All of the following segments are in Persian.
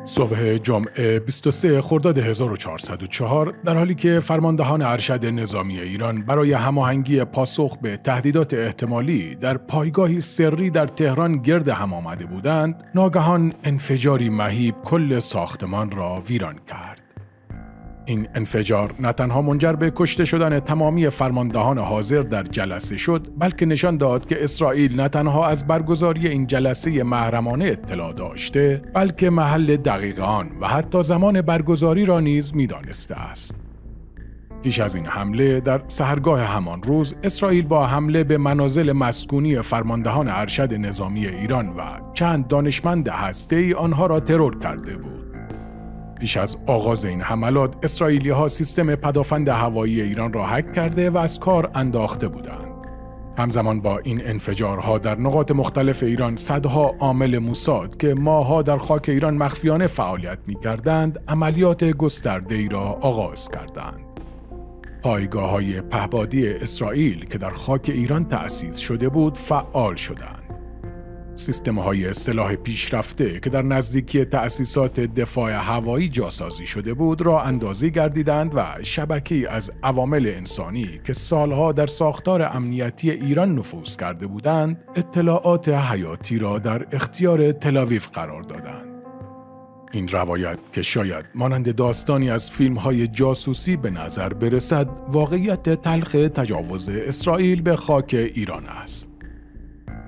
صبح جمعه 23 خرداد 1404 در حالی که فرماندهان ارشد نظامی ایران برای هماهنگی پاسخ به تهدیدات احتمالی در پایگاهی سری در تهران گرد هم آمده بودند، ناگهان انفجاری مهیب کل ساختمان را ویران کرد. این انفجار نه تنها منجر به کشته شدن تمامی فرماندهان حاضر در جلسه شد، بلکه نشان داد که اسرائیل نه تنها از برگزاری این جلسه محرمانه اطلاع داشته، بلکه محل دقیق آن و حتی زمان برگزاری را نیز می‌دانسته است. پیش از این حمله در سحرگاه همان روز، اسرائیل با حمله به منازل مسکونی فرماندهان ارشد نظامی ایران و چند دانشمند هسته‌ای آنها را ترور کرده بود. پیش از آغاز این حملات، اسرائیلی‌ها سیستم پدافند هوایی ایران را هک کرده و از کار انداخته بودند. همزمان با این انفجارها در نقاط مختلف ایران، صدها عامل موساد که ماه‌ها در خاک ایران مخفیانه فعالیت می‌کردند، عملیات گسترده‌ای را آغاز کردند. پایگاه‌های پهپادی اسرائیل که در خاک ایران تأسیس شده بود، فعال شدند. سیستم‌های سلاح پیشرفته که در نزدیکی تأسیسات دفاع هوایی جاسازی شده بود را اندازه گردیدند و شبکه‌ای از عوامل انسانی که سالها در ساختار امنیتی ایران نفوذ کرده بودند، اطلاعات حیاتی را در اختیار تل‌آویو قرار دادند. این روایت که شاید مانند داستانی از فیلم‌های جاسوسی به نظر برسد، واقعیت تلخ تجاوز اسرائیل به خاک ایران است.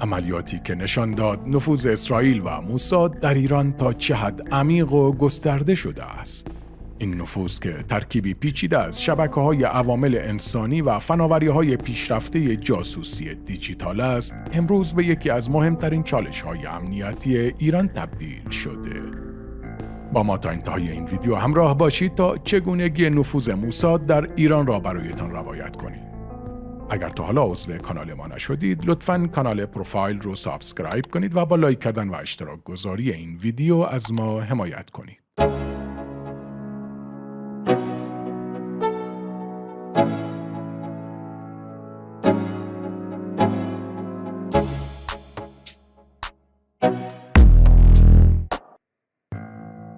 عملیاتی که نشان داد نفوذ اسرائیل و موساد در ایران تا چه حد عمیق و گسترده شده است. این نفوذ که ترکیبی پیچیده از شبکه‌های عوامل انسانی و فناوری‌های پیشرفته جاسوسی دیجیتال است، امروز به یکی از مهمترین چالش‌های امنیتی ایران تبدیل شده. با ما تا انتهای این ویدیو همراه باشید تا چگونگی نفوذ موساد در ایران را برایتان روایت کنیم. اگر تا حالا عضو کانال ما نشدید، لطفاً کانال پروفایل رو سابسکرایب کنید و با لایک کردن و اشتراک گذاری این ویدیو از ما حمایت کنید.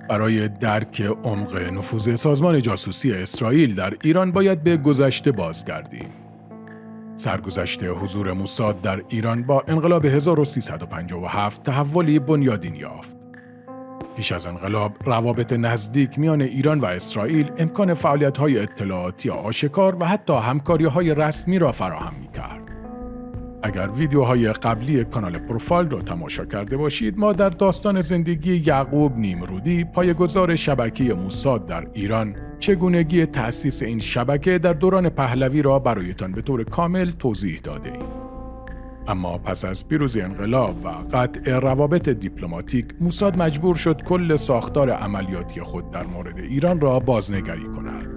برای درک عمق نفوذ سازمان جاسوسی اسرائیل در ایران باید به گذشته بازگردیم. سرگذشت حضور موساد در ایران با انقلاب 1357 تحولی بنیادین یافت. پیش از انقلاب، روابط نزدیک میان ایران و اسرائیل امکان فعالیت‌های اطلاعاتی آشکار و حتی همکاری‌های رسمی را فراهم می‌کرد. اگر ویدیوهای قبلی کانال پروفایل را تماشا کرده باشید، ما در داستان زندگی یعقوب نیمرودی، پایه‌گذار شبکه موساد در ایران، چگونگی تأسیس این شبکه در دوران پهلوی را برایتان به طور کامل توضیح داده ایم. اما پس از پیروزی انقلاب و قطع روابط دیپلماتیک، موساد مجبور شد کل ساختار عملیاتی خود در مورد ایران را بازنگری کند.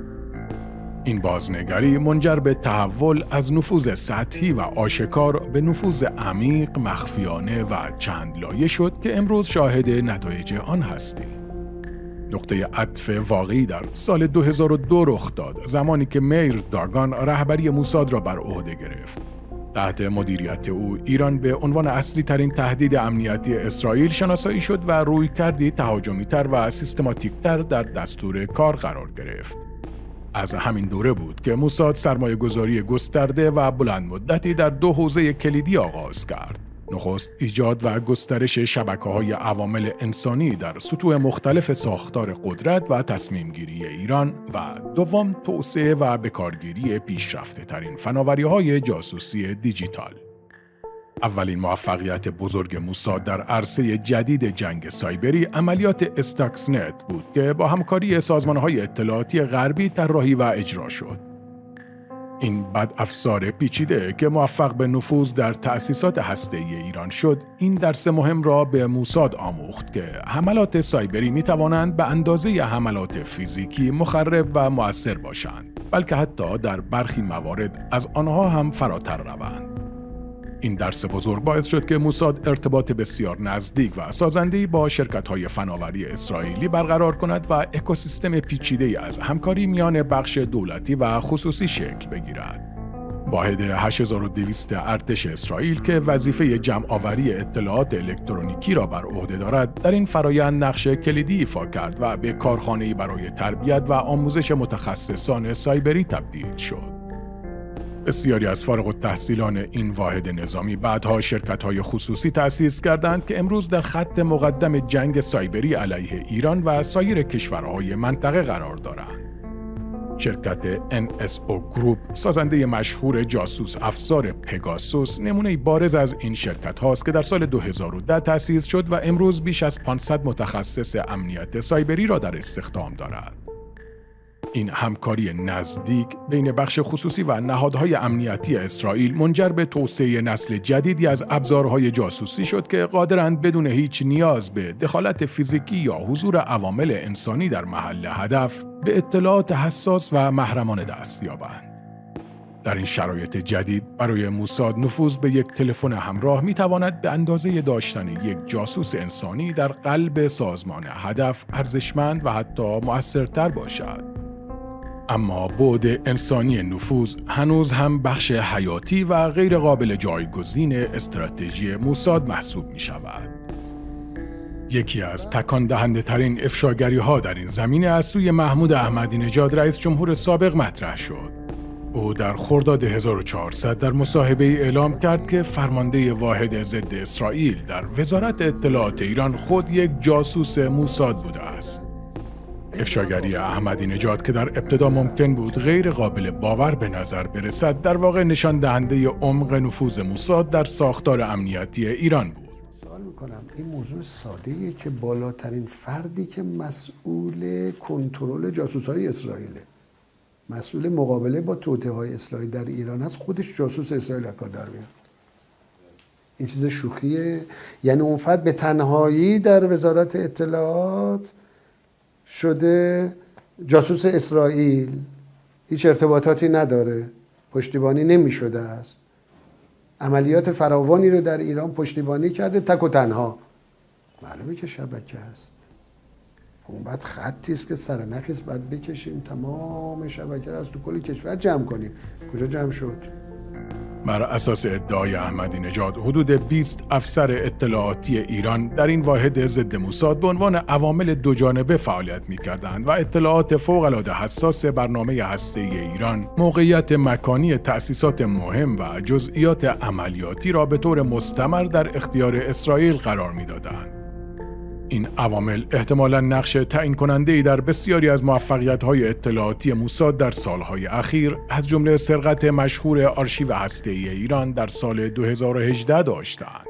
این بازنگری منجر به تحول از نفوذ سطحی و آشکار به نفوذ عمیق، مخفیانه و چند لایه شد که امروز شاهد نتایج آن هستیم. نقطه عطف واقعی در سال 2002 رخ داد، زمانی که میر داگان رهبری موساد را بر عهده گرفت. تحت مدیریت او، ایران به عنوان اصلی ترین تهدید امنیتی اسرائیل شناسایی شد و رویکردی تهاجمی‌تر و سیستماتیک‌تر در دستور کار قرار گرفت. از همین دوره بود که موساد سرمایه‌گذاری گسترده و بلند مدتی در دو حوزه کلیدی آغاز کرد. نخست، ایجاد و گسترش شبکه‌های عوامل انسانی در سطوح مختلف ساختار قدرت و تصمیم‌گیری ایران و دوم، توسعه و بکارگیری پیشرفته‌ترین فناوری‌های جاسوسی دیجیتال. اولین موفقیت بزرگ موساد در عرصه جدید جنگ سایبری عملیات استاکسنت بود که با همکاری سازمان‌های اطلاعاتی غربی طراحی و اجرا شد. این بدافزار پیچیده که موفق به نفوذ در تأسیسات هسته‌ای ایران شد، این درس مهم را به موساد آموخت که حملات سایبری می‌توانند به اندازه حملات فیزیکی مخرب و مؤثر باشند، بلکه حتی در برخی موارد از آنها هم فراتر روند. این درس بزرگ باعث شد که موساد ارتباط بسیار نزدیک و سازنده‌ای با شرکت‌های فناوری اسرائیلی برقرار کند و اکوسیستم پیچیده‌ای از همکاری میان بخش دولتی و خصوصی شکل بگیرد. واحد 8200 ارتش اسرائیل که وظیفه جمع‌آوری اطلاعات الکترونیکی را بر عهده دارد، در این فرآیند نقش کلیدی ایفا کرد و به کارخانه‌ای برای تربیت و آموزش متخصصان سایبری تبدیل شد. بسیاری از فارغ التحصیلان این واحد نظامی بعدها شرکت‌های خصوصی تأسیس کردند که امروز در خط مقدم جنگ سایبری علیه ایران و سایر کشورهای منطقه قرار دارند. شرکت NSO Group، سازنده مشهور جاسوس افزار پگاسوس، نمونه بارز از این شرکت هاست که در سال 2010 تأسیس شد و امروز بیش از 500 متخصص امنیت سایبری را در استخدام دارد. این همکاری نزدیک بین بخش خصوصی و نهادهای امنیتی اسرائیل منجر به توسعه نسل جدیدی از ابزارهای جاسوسی شد که قادرند بدون هیچ نیاز به دخالت فیزیکی یا حضور عوامل انسانی در محل هدف به اطلاعات حساس و محرمانه دست یابند. در این شرایط جدید برای موساد نفوذ به یک تلفن همراه می‌تواند به اندازه داشتن یک جاسوس انسانی در قلب سازمان هدف ارزشمند و حتی مؤثرتر باشد. اما بعد انسانی نفوذ هنوز هم بخش حیاتی و غیر قابل جایگزین استراتژی موساد محسوب می شود. یکی از تکان دهنده ترین افشاگری ها در این زمینه از سوی محمود احمدی نژاد رئیس جمهور سابق مطرح شد. او در خرداد 1400 در مصاحبه اعلام کرد که فرمانده واحد ضد اسرائیل در وزارت اطلاعات ایران خود یک جاسوس موساد بوده است. افشاگری احمدی نژاد که در ابتدا ممکن بود غیر قابل باور به نظر برسد، در واقع نشان دهنده عمق نفوذ موساد در ساختار امنیتی ایران بود. سوال میکنم این موضوع ساده‌ایه که بالاترین فردی که مسئول کنترل جاسوس‌های اسرائیله، مسئول مقابله با توطئه‌های اسرائیل در ایران هست، خودش جاسوس اسرائیل کار در میاد. این چیز شوخیه؟ یعنی اون فرد به تنهایی در وزارت اطلاعات شده جاسوس اسرائیل، هیچ ارتباطاتی نداره، پشتیبانی نمی شده است، عملیات فراوانی رو در ایران پشتیبانی کرده تک و تنها. معلومه که شبکه است. اون بعد خطی است که سرنخی است باید بکشیم تمام شبکه رو از تو کل کشور جمع کنیم. کجا جمع شد؟ بر اساس ادعای احمدی نژاد حدود 20 افسر اطلاعاتی ایران در این واحد ضد موساد به عنوان عوامل دوجانبه فعالیت می‌کردند و اطلاعات فوق‌العاده حساس برنامه هسته‌ای ایران، موقعیت مکانی تأسیسات مهم و جزئیات عملیاتی را به طور مستمر در اختیار اسرائیل قرار می‌دادند. این عوامل احتمالاً نقش تعیین کننده‌ای در بسیاری از موفقیت‌های اطلاعاتی موساد در سالهای اخیر، از جمله سرقت مشهور آرشیو هسته‌ای ایران در سال 2018 داشتند.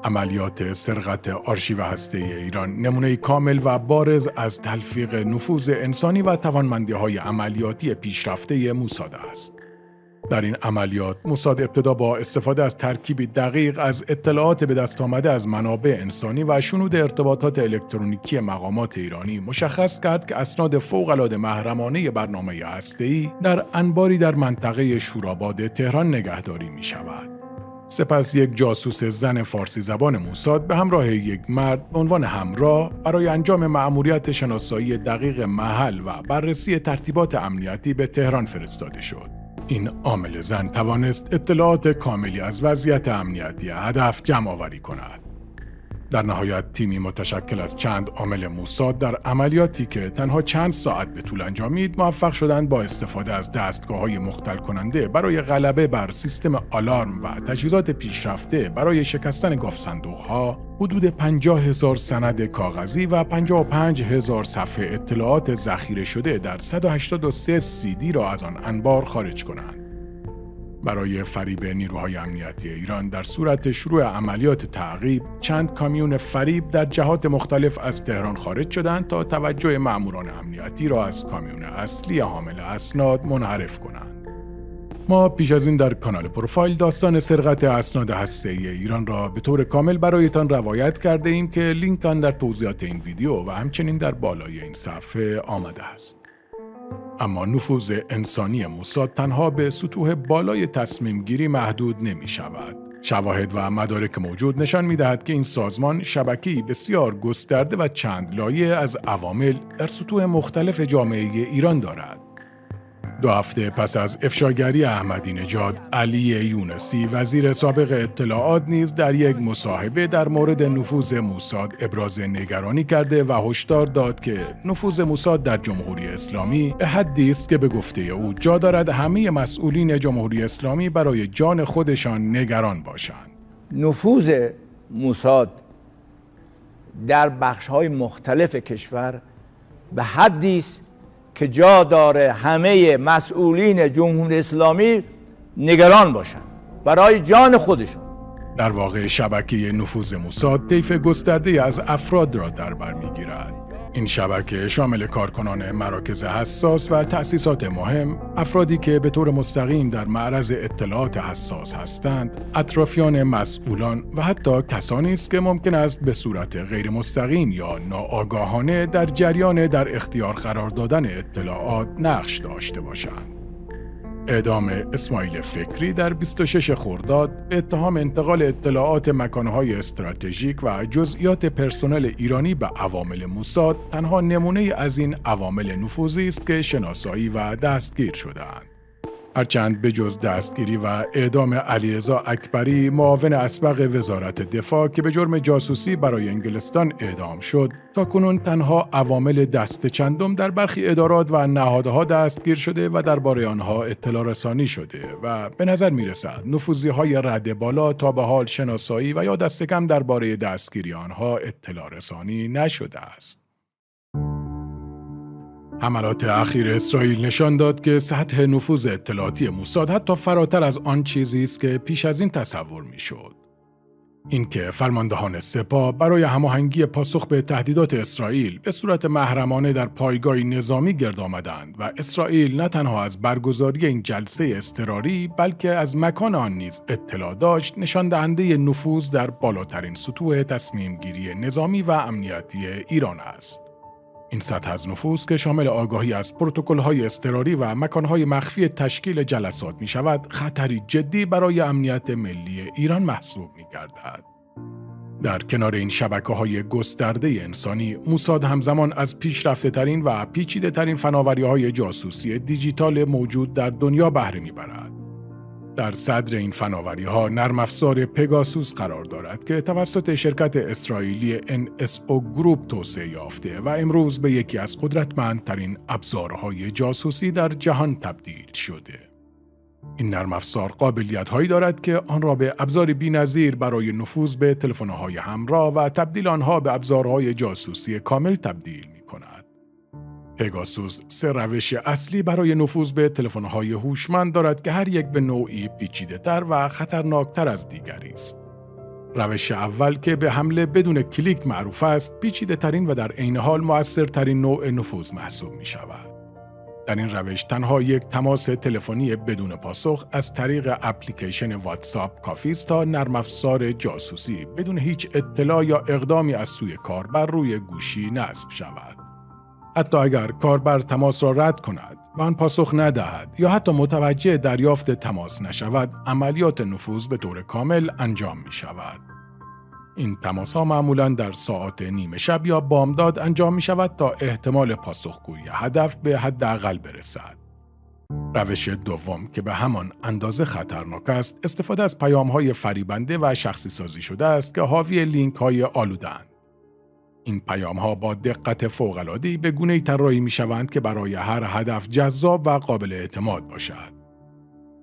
عملیات سرقت آرشیو هسته‌ای ایران نمونه کامل و بارز از تلفیق نفوذ انسانی و توانمندی‌های عملیاتی پیشرفته موساد است. در این عملیات موساد ابتدا با استفاده از ترکیبی دقیق از اطلاعات به دست آمده از منابع انسانی و شنود ارتباطات الکترونیکی مقامات ایرانی مشخص کرد که اسناد فوق‌العاده محرمانه برنامه هسته‌ای در انباری در منطقه شوراباد تهران نگهداری می شود. سپس یک جاسوس زن فارسی زبان موساد به همراه یک مرد به عنوان همراه برای انجام مأموریت شناسایی دقیق محل و بررسی ترتیبات امنیتی به تهران فرستاده شد. این عامل زن توانست اطلاعات کاملی از وضعیت امنیتی هدف جمع آوری کند. در نهایت تیمی متشکل از چند عامل موساد در عملیاتی که تنها چند ساعت به طول انجامید، موفق شدند با استفاده از دستگاه‌های مختل کننده برای غلبه بر سیستم آلارم و تجهیزات پیشرفته برای شکستن گاوصندوق‌ها، حدود 50,000 سند کاغذی و 55,000 صفحه اطلاعات ذخیره شده در 183 CD را از آن انبار خارج کنند. برای فریب نیروهای امنیتی ایران در صورت شروع عملیات تعقیب، چند کامیون فریب در جهات مختلف از تهران خارج شدند تا توجه مأموران امنیتی را از کامیون اصلی حامل اسناد منحرف کنند. ما پیش از این در کانال پروفایل داستان سرقت اسناد هسته‌ای ایران را به طور کامل برایتان روایت کرده ایم که لینک آن در توضیحات این ویدیو و همچنین در بالای این صفحه آمده است. اما نفوذ انسانی موساد تنها به سطوح بالای تصمیم گیری محدود نمی شود. شواهد و مدارک موجود نشان می دهد که این سازمان شبکه‌ای بسیار گسترده و چند لایه از عوامل در سطوح مختلف جامعه ایران دارد. 2 هفته پس از افشاگری احمدی نژاد، علی یونسی وزیر سابق اطلاعات نیز در یک مصاحبه در مورد نفوذ موساد ابراز نگرانی کرده و هشدار داد که نفوذ موساد در جمهوری اسلامی به حدی است که به گفته او جا دارد همه مسئولین جمهوری اسلامی برای جان خودشان نگران باشند. نفوذ موساد در بخش‌های مختلف کشور به حدی است که جا داره همه مسئولین جمهوری اسلامی نگران باشند برای جان خودشون. در واقع شبکه نفوذ موساد طیف گسترده از افراد را در بر می‌گیرد. این شبکه شامل کارکنان مراکز حساس و تأسیسات مهم، افرادی که به طور مستقیم در معرض اطلاعات حساس هستند، اطرافیان مسئولان و حتی کسانی است که ممکن است به صورت غیر مستقیم یا ناآگاهانه در جریان در اختیار قرار دادن اطلاعات نقش داشته باشند. اعدام اسماعیل فکری در 26 خرداد به اتهام انتقال اطلاعات مکانهای استراتژیک و جزئیات پرسنل ایرانی به عوامل موساد تنها نمونه از این عوامل نفوذی است که شناسایی و دستگیر شده‌اند. هرچند به جز دستگیری و اعدام علیرضا اکبری معاون اسبق وزارت دفاع که به جرم جاسوسی برای انگلستان اعدام شد، تاکنون تنها عوامل دست چندم در برخی ادارات و نهادها دستگیر شده و درباره آنها اطلاع رسانی شده و به نظر می‌رسد نفوذی‌های رد بالا تا به حال شناسایی و یا دست کم درباره دستگیری آنها اطلاع رسانی نشده است. حملات اخیر اسرائیل نشان داد که سطح نفوذ اطلاعاتی موساد حتی فراتر از آن چیزی است که پیش از این تصور می‌شد. اینکه فرماندهان سپاه برای هماهنگی پاسخ به تهدیدات اسرائیل به صورت محرمانه در پایگاهی نظامی گرد آمدند و اسرائیل نه تنها از برگزاری این جلسه اضطراری بلکه از مکان آن نیز اطلاع داشت، نشان دهنده نفوذ در بالاترین سطوح تصمیم گیری نظامی و امنیتی ایران است. این سطح از نفوذ که شامل آگاهی از پروتکل‌های اضطراری و مکان‌های مخفی تشکیل جلسات می‌شود، خطری جدی برای امنیت ملی ایران محسوب می‌گردد. در کنار این شبکه‌های گسترده انسانی، موساد همزمان از پیشرفته‌ترین و پیچیده‌ترین فناوری‌های جاسوسی دیجیتال موجود در دنیا بهره می‌برد. در صدر این فناوری‌ها نرم افزار پگاسوس قرار دارد که توسط شرکت اسرائیلی NSO گروپ توسعه یافته و امروز به یکی از قدرتمندترین ابزارهای جاسوسی در جهان تبدیل شده. این نرم افزار قابلیت‌هایی دارد که آن را به ابزاری بی‌نظیر برای نفوذ به تلفن‌های همراه و تبدیل آنها به ابزارهای جاسوسی کامل تبدیل می‌کند. پگاسوس 3 روش اصلی برای نفوذ به تلفن‌های هوشمند دارد که هر یک به نوعی پیچیده‌تر و خطرناکتر از دیگری است. روش اول که به حمله بدون کلیک معروف است، پیچیده‌ترین و در عین حال مؤثرترین نوع نفوذ محسوب می‌شود. در این روش تنها یک تماس تلفنی بدون پاسخ از طریق اپلیکیشن واتساپ کافی است تا نرم افزار جاسوسی بدون هیچ اطلاع یا اقدامی از سوی کاربر روی گوشی نصب شود. حتی اگر کاربر تماس را رد کند و آن پاسخ ندهد یا حتی متوجه دریافت تماس نشود، عملیات نفوذ به طور کامل انجام می شود. این تماس‌ها معمولاً در ساعات نیمه شب یا بامداد انجام می شود تا احتمال پاسخگویی هدف به حداقل برسد. روش دوم که به همان اندازه خطرناک است، استفاده از پیام‌های فریبنده و شخصی سازی شده است که حاوی لینک‌های آلوده‌اند. این پیام‌ها با دقت فوق‌العاده‌ای به گونه‌ای طراحی می‌شوند که برای هر هدف جذاب و قابل اعتماد باشد.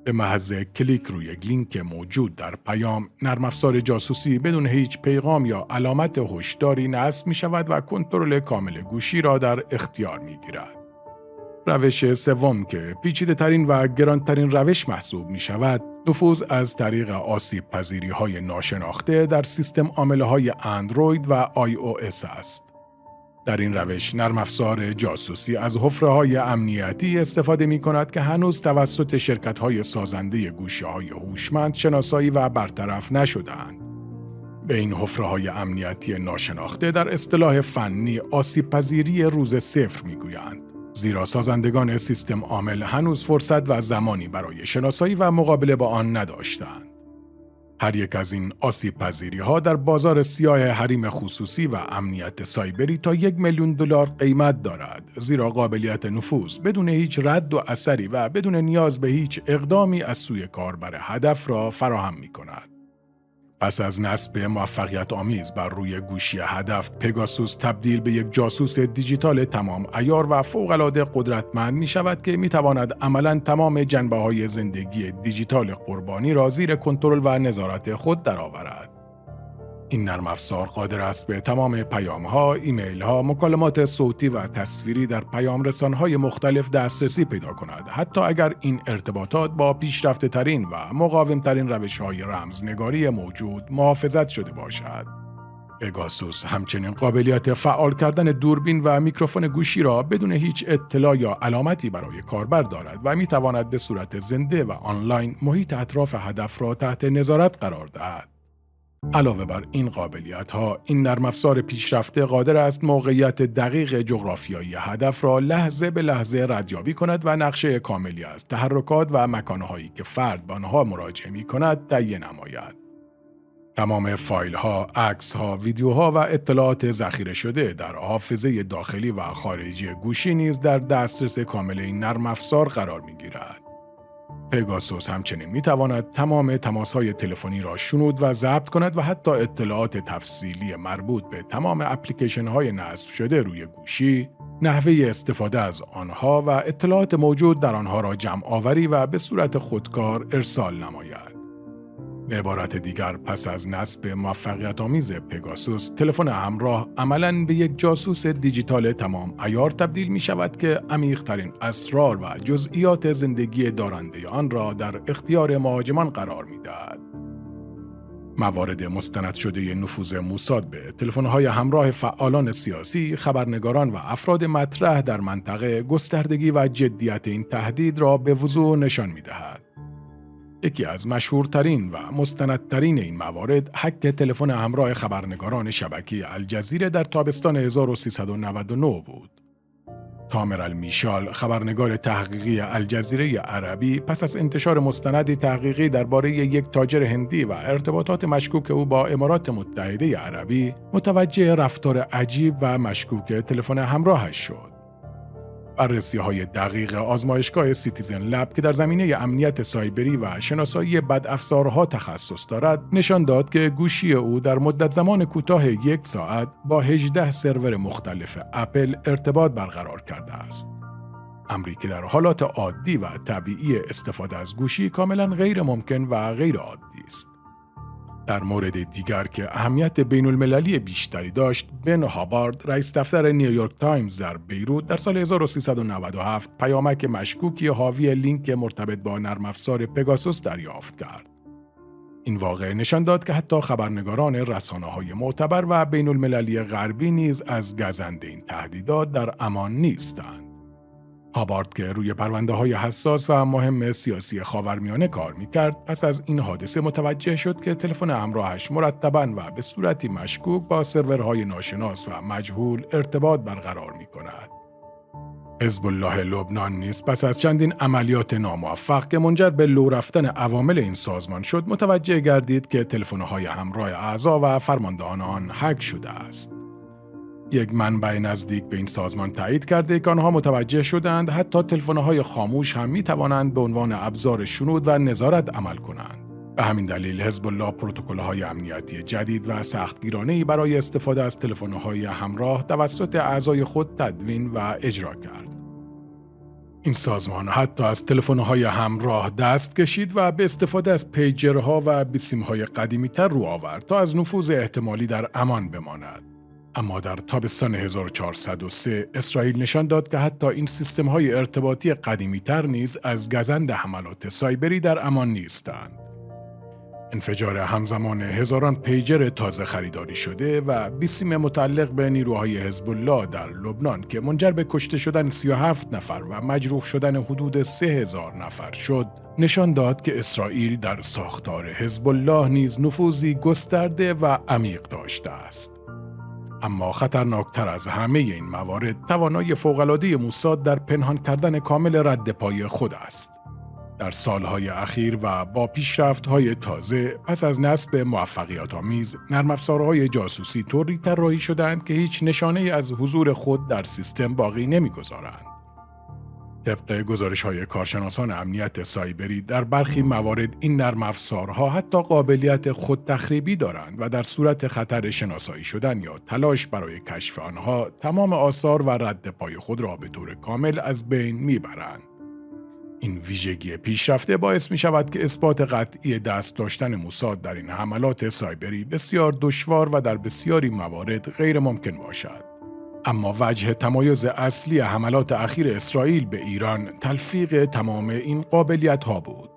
به محض کلیک روی یک لینک موجود در پیام، نرم افزار جاسوسی بدون هیچ پیغام یا علامت هشداری نصب می‌شود و کنترل کامل گوشی را در اختیار می‌گیرد. روش سوم که پیچیده‌ترین و گرانترین روش محسوب می‌شود، نفوذ از طریق آسیب پذیری‌های ناشناخته در سیستم عامله‌های اندروید و iOS است. در این روش نرم افزار جاسوسی از حفره‌های امنیتی استفاده می‌کند که هنوز توسط شرکت‌های سازنده گوشی‌های هوشمند شناسایی و برطرف نشده‌اند. به این حفره‌های امنیتی ناشناخته در اصطلاح فنی آسیب پذیری روز صفر می‌گویند، زیرا سازندگان سیستم عامل هنوز فرصت و زمانی برای شناسایی و مقابله با آن نداشتند. هر یک از این آسیب پذیری ها در بازار سیاه حریم خصوصی و امنیت سایبری تا $1,000,000 قیمت دارد، زیرا قابلیت نفوذ بدون هیچ رد و اثری و بدون نیاز به هیچ اقدامی از سوی کاربر هدف را فراهم می کند. پس از نصب موفقیت آمیز بر روی گوشی هدف، پگاسوس تبدیل به یک جاسوس دیجیتال تمام عیار و فوق‌العاده قدرتمند می شود که می تواند عملاً تمام جنبه‌های زندگی دیجیتال قربانی را زیر کنترل و نظارت خود درآورد. این نرم افزار قادر است به تمام پیام‌ها، ایمیل‌ها، مکالمات صوتی و تصویری در پیام‌رسان‌های مختلف دسترسی پیدا کند، حتی اگر این ارتباطات با پیشرفته‌ترین و مقاوم‌ترین روش‌های رمزنگاری موجود محافظت شده باشد. پگاسوس همچنین قابلیت فعال کردن دوربین و میکروفون گوشی را بدون هیچ اطلاع یا علامتی برای کاربر دارد و می‌تواند به صورت زنده و آنلاین محیط اطراف هدف را تحت نظارت قرار دهد. علاوه بر این قابلیت‌ها، این نرم افزار پیشرفته قادر است موقعیت دقیق جغرافیایی هدف را لحظه به لحظه ردیابی کند و نقشه کاملی از تحرکات و مکان‌هایی که فرد به آنها مراجعه می‌کند تهیه نماید. تمام فایل‌ها، عکس‌ها، ویدیوها و اطلاعات ذخیره شده در حافظه داخلی و خارجی گوشی نیز در دسترس کامل این نرم افزار قرار می‌گیرد. پگاسوس همچنین می‌تواند تمام تماس‌های تلفنی را شنود و ضبط کند و حتی اطلاعات تفصیلی مربوط به تمام اپلیکیشن‌های نصب شده روی گوشی، نحوه استفاده از آنها و اطلاعات موجود در آنها را جمع‌آوری و به صورت خودکار ارسال نماید. به عبارت دیگر، پس از نصب موفقیت‌آمیز پگاسوس، تلفن همراه عملاً به یک جاسوس دیجیتال تمام عیار تبدیل می شود که عمیق‌ترین اسرار و جزئیات زندگی دارنده آن را در اختیار مهاجمان قرار می دهد. موارد مستند شده نفوذ موساد به تلفن‌های همراه فعالان سیاسی، خبرنگاران و افراد مطرح در منطقه گستردگی و جدیت این تهدید را به وضوح نشان می دهد. یکی از مشهورترین و مستندترین این موارد هک تلفن همراه خبرنگاران شبکه الجزیره در تابستان 1399 بود. تامر المیشال، خبرنگار تحقیقی الجزیره عربی، پس از انتشار مستندی تحقیقی درباره یک تاجر هندی و ارتباطات مشکوک او با امارات متحده عربی، متوجه رفتار عجیب و مشکوک تلفن همراهش شد. بررسی‌های دقیق آزمایشگاه سیتیزن لب که در زمینه امنیت سایبری و شناسایی بدافزارها تخصص دارد، نشان داد که گوشی او در مدت زمان کوتاه 1 ساعت با 18 سرور مختلف اپل ارتباط برقرار کرده است. امری که در حالات عادی و طبیعی استفاده از گوشی کاملا غیر ممکن و غیر عادی است. در مورد دیگر که اهمیت بین‌المللی بیشتری داشت، بن هابارد، رئیس دفتر نیویورک تایمز در بیروت، در سال 1397 پیامک مشکوکی حاوی لینک مرتبط با نرم افزار پگاسوس دریافت کرد. این واقعه نشان داد که حتی خبرنگاران رسانه‌های معتبر و بین‌المللی غربی نیز از گزند این تهدیدات در امان نیستند. هابارد که روی پرونده‌های حساس و مهم سیاسی خاورمیانه کار می‌کرد، پس از این حادثه متوجه شد که تلفن همراهش مرتباً و به صورتی مشکوک با سرورهای ناشناس و مجهول ارتباط برقرار می‌کند. حزب الله لبنان نیز پس از چندین عملیات ناموفق که منجر به لو رفتن عوامل این سازمان شد، متوجه گردید که تلفن‌های همراه اعضا و فرماندهان آن هک شده است. یک منبع نزدیک به این سازمان تایید کرده که آنها متوجه شدند حتی تلفن‌های خاموش هم می‌توانند به عنوان ابزار شنود و نظارت عمل کنند. به همین دلیل حزب الله پروتکل‌های امنیتی جدید و سختگیرانه‌ای برای استفاده از تلفن‌های همراه توسط اعضای خود تدوین و اجرا کرد. این سازمان حتی از تلفن‌های همراه دست کشید و به استفاده از پیجرها و بیسیم‌های قدیمی‌تر رو آورد تا از نفوذ احتمالی در امان بماند. اما در تابستان 1403 اسرائیل نشان داد که حتی این سیستم‌های ارتباطی قدیمی‌تر نیز از گزند حملات سایبری در امان نیستند. انفجار همزمان هزاران پیجر تازه خریداری شده و بیسیم متعلق به نیروهای حزب الله در لبنان که منجر به کشته شدن 37 نفر و مجروح شدن حدود 3000 نفر شد، نشان داد که اسرائیل در ساختار حزب الله نیز نفوذی گسترده و عمیق داشته است. اما خطرناکتر از همه این موارد توانایی فوق‌العاده موساد در پنهان کردن کامل رد پای خود است. در سالهای اخیر و با پیشرفت‌های تازه پس از نصب موفقیت‌آمیز، نرم افزارهای جاسوسی طوری طراحی شدند که هیچ نشانه‌ای از حضور خود در سیستم باقی نمی‌گذارند. طبق گزارش‌های کارشناسان امنیت سایبری، در برخی موارد این نرم افزارها حتی قابلیت خودتخریبی دارند و در صورت خطر شناسایی شدن یا تلاش برای کشف آنها، تمام آثار و رد پای خود را به طور کامل از بین می‌برند. این ویژگی پیشرفته باعث می شود که اثبات قطعی دست داشتن موساد در این حملات سایبری بسیار دشوار و در بسیاری موارد غیر ممکن باشد. اما وجه تمایز اصلی حملات اخیر اسرائیل به ایران تلفیق تمام این قابلیت ها بود.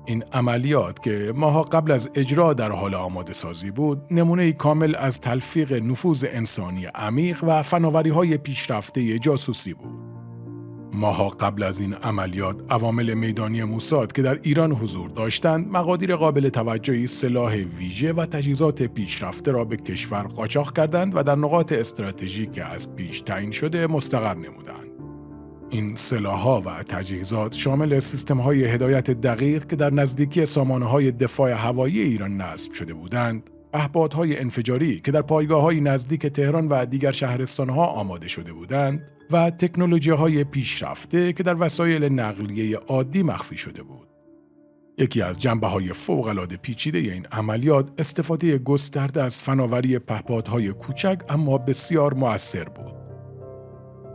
این عملیات که ماها قبل از اجرا در حال آماده سازی بود، نمونه کامل از تلفیق نفوذ انسانی عمیق و فناوری های پیشرفته جاسوسی بود. ماها قبل از این عملیات، عوامل میدانی موساد که در ایران حضور داشتند، مقادیر قابل توجهی سلاح ویژه و تجهیزات پیشرفته را به کشور قاچاق کردند و در نقاط استراتژیک که از پیش تعیین شده مستقر نمودند. این سلاح‌ها و تجهیزات شامل سیستم‌های هدایت دقیق که در نزدیکی سامانه‌های دفاع هوایی ایران نصب شده بودند، پهپادهای انفجاری که در پایگاه‌های نزدیک تهران و دیگر شهرستان‌ها آماده شده بودند و تکنولوژی‌های پیشرفته که در وسایل نقلیه عادی مخفی شده بود. یکی از جنبه‌های فوق‌العاده پیچیده این عملیات، استفاده گسترده از فناوری پهپادهای کوچک اما بسیار مؤثر بود.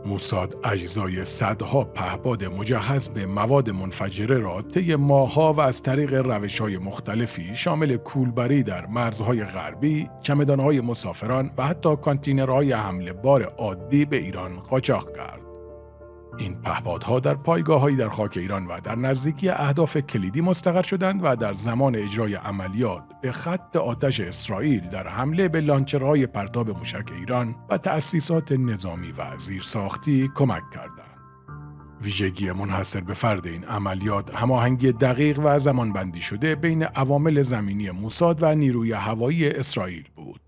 موساد اجزای صدها پهپاد مجهز به مواد منفجره را طی ماه‌ها و از طریق روش‌های مختلفی شامل کولبری در مرزهای غربی، چمدان‌های مسافران و حتی کانتینرهای حمل بار عادی به ایران قاچاق کرد. این پهپادها در پایگاه‌هایی در خاک ایران و در نزدیکی اهداف کلیدی مستقر شدند و در زمان اجرای عملیات به خط آتش اسرائیل در حمله به لانچرهای پرتاب موشک ایران و تأسیسات نظامی و زیرساختی کمک کردند. ویژگی منحصر به فرد این عملیات، هماهنگی دقیق و زمانبندی شده بین عوامل زمینی موساد و نیروی هوایی اسرائیل بود.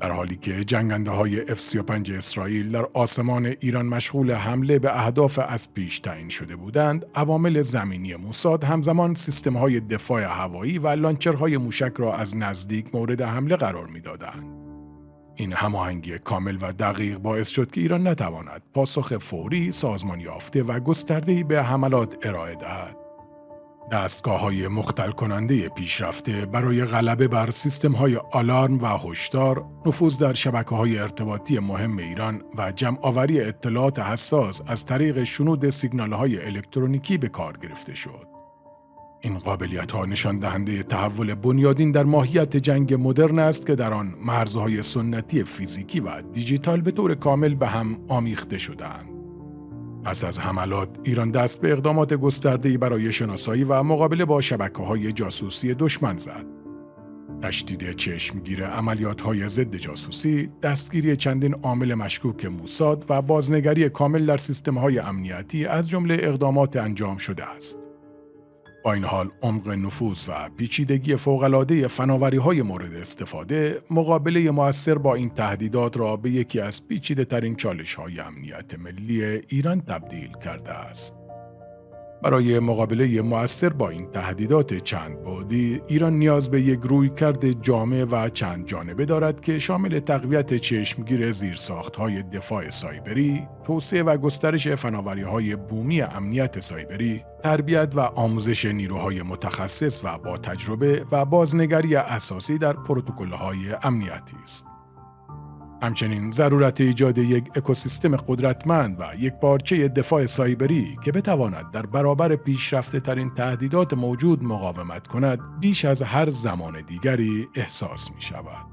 در حالی که جنگنده‌های F-35 اسرائیل در آسمان ایران مشغول حمله به اهداف از پیش تعیین شده بودند، عوامل زمینی موساد همزمان سیستم‌های دفاع هوایی و لانچرهای موشک را از نزدیک مورد حمله قرار می‌دادند. این هماهنگی کامل و دقیق باعث شد که ایران نتواند پاسخ فوری، سازمان یافته و گسترده‌ای به حملات ارائه دهد. دستگاه‌های مختل کننده پیشرفته برای غلبه بر سیستم‌های آلارم و هشدار، نفوذ در شبکه‌های ارتباطی مهم ایران و جمع‌آوری اطلاعات حساس از طریق شنود سیگنال‌های الکترونیکی به کار گرفته شد. این قابلیت‌ها نشان دهنده تحول بنیادین در ماهیت جنگ مدرن است که در آن مرزهای سنتی فیزیکی و دیجیتال به طور کامل به هم آمیخته شده‌اند. پس از حملات، ایران دست به اقدامات گسترده‌ای برای شناسایی و مقابله با شبکه‌های جاسوسی دشمن زد. تشدید چشمگیر عملیات‌های ضد جاسوسی، دستگیری چندین عامل مشکوک موساد و بازنگری کامل در سیستم‌های امنیتی از جمله اقدامات انجام شده است. با این حال، عمق نفوذ و پیچیدگی فوق‌العاده فناوری‌های مورد استفاده، مقابله مؤثر با این تهدیدات را به یکی از پیچیده‌ترین چالش‌های امنیت ملی ایران تبدیل کرده است. برای مقابله مؤثر با این تهدیدات چند بعدی، ایران نیاز به یک رویکرد جامع و چند جانبه دارد که شامل تقویت چشمگیر زیرساخت‌های دفاع سایبری، توسعه و گسترش فناوری‌های بومی امنیت سایبری، تربیت و آموزش نیروهای متخصص و با تجربه و بازنگری اساسی در پروتکل‌های امنیتی است. همچنین ضرورت ایجاد یک اکوسیستم قدرتمند و یک پارچه دفاع سایبری که بتواند در برابر پیشرفته ترین تهدیدات موجود مقاومت کند، بیش از هر زمان دیگری احساس می شود.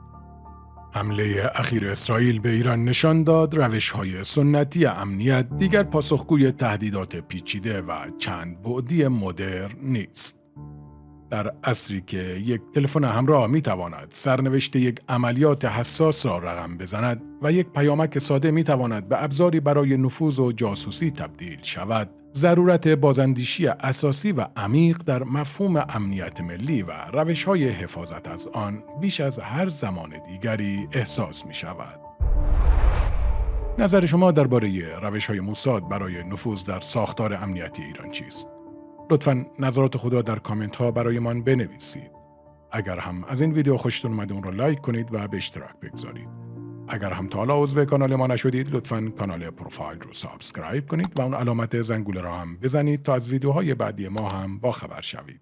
حمله اخیر اسرائیل به ایران نشان داد روش‌های سنتی امنیت دیگر پاسخگوی تهدیدات پیچیده و چند بعدی مدرن نیست. در عصری که یک تلفن همراه می‌تواند سرنوشت یک عملیات حساس را رقم بزند و یک پیامک ساده می‌تواند به ابزاری برای نفوذ و جاسوسی تبدیل شود، ضرورت بازاندیشی اساسی و عمیق در مفهوم امنیت ملی و روش‌های حفاظت از آن بیش از هر زمان دیگری احساس می‌شود. نظر شما درباره روش‌های موساد برای نفوذ در ساختار امنیتی ایران چیست؟ لطفاً نظرات خود را در کامنت ها برای من بنویسید. اگر هم از این ویدیو خوشتون اومده اون رو لایک کنید و به اشتراک بگذارید. اگر هم تا حالا عضو کانال ما نشدید لطفاً کانال پروفایل رو سابسکرایب کنید و اون علامت زنگوله را هم بزنید تا از ویدیوهای بعدی ما هم باخبر شوید.